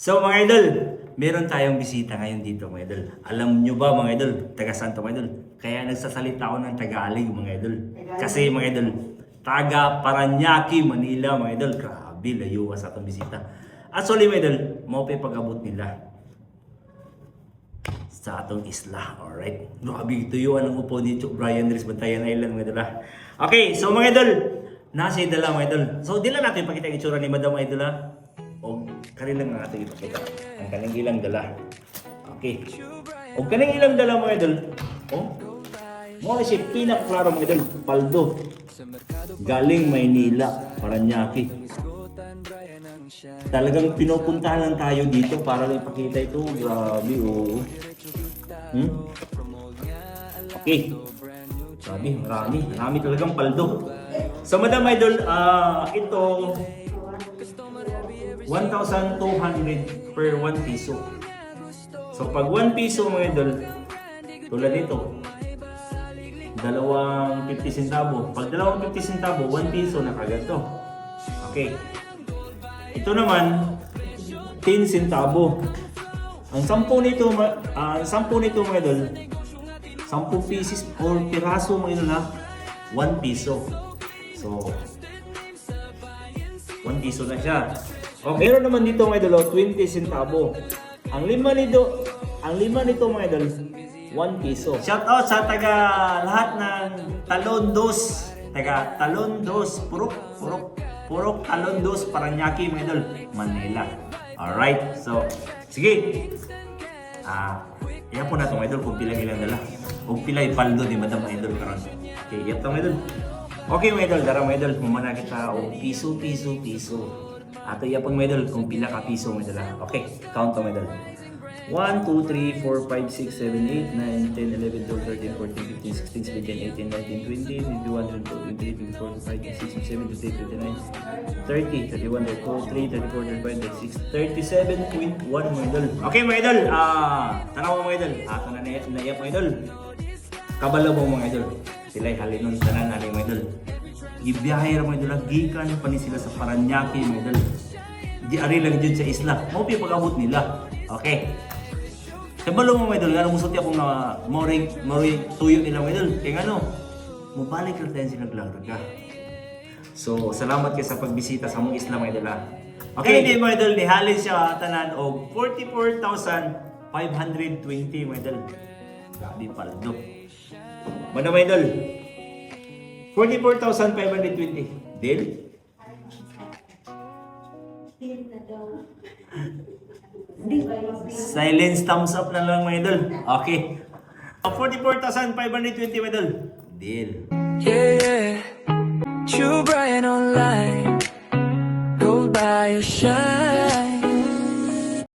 So mga idol, meron tayong bisita ngayon dito mga idol. Alam nyo ba mga idol, taga saan to mga idol? Kaya nagsasalita ako ng Tagalog mga idol. Kasi mga idol, taga Paranaque, Manila mga idol. Grabe, layo sa atong bisita. Actually mga idol, maupay pag-abot nila sa atong isla. Alright? Grabe, tuyuan ang upo dito, Brian Dres, Bantayan Island mga idol ha. Okay, so mga idol, nasa dala mga idol. So dila natin pakita ang itsura ni Madam Idol ha. O kanin lang natin ipakita. Ang kaning ilang dala. Okay. O kaning ilang dala mga idol. Oh. Mo si pinakaklaro mga idol, paldo. Galing Maynila, Paranaque. Talagang pinupuntahan lang tayo dito para lang ipakita ito. Grabe oh. Okay. Grabe, marami talagang paldo. So Madam Idol, ito 1,200 per 1 piso. So pag 1 piso mga idol, tulad nito, dalawang 50 centavo. Pag dalawang 50 centavo, 1 piso na kagad to. Okay. Ito naman, 10 centavo. Ang 10 nito, mga idol, 10 pieces or piraso mga idol na 1 piso. So, 1 piso na siya. Okay, meron naman dito mga idol, 20 centavo. Ang lima nito mga idol, 1 piso. Shout out sa taga lahat ng Talondos. Taga Talondos, Purok Talondos, Paranaque mga idol, Manila. Alright, so sige. Iyan po na itong idol kung pila ilang dala. Kung pila ipaldo ni Madam Idol karon. Okay, iyan itong idol. Okay mga idol, dara mga idol, humana kita o piso. Ato iya pang medal kung pila ka piso medal. Okay, count to medal. 1, 2, 3, 4, 5, 6, 7, 8, 9, 10, 11, 12, 13, 14, 15, 16, 17, 18, 19, 20, 21, 22, 23, 24, 25, 26, 27, 28, 29, 30, 31, 32, 33, 34, 35, 36, 37.1 medal. Okay mga idol, tanaw mga idol. Ato na naiyak mga idol. Kabalo mo mga idol. Sila'y halinon tanan ali mga idol. Gibiyahe ra mga idol, gikan pa ni sila sa Paranaque mga idol. Di ari lang jud sa isla. Mao pi pag-abot nila. Okay. Kabalo mo mga idol, nga musuti akong na moring tuyo nila mga idol. Kaya ano, mubalik lang tayo sila naglarga. So, salamat kayo sa pagbisita sa mong isla mga idol. Okay, hindi mga idol, nihalin siya tanan og 44,520 mga idol. Grabe paldo. Madam Idol, 44,520. Deal? Silence thumbs up na lang mga idol. Okay. 44,520 mga idol. Deal. Yeah, True Brian online. Gold by your shine.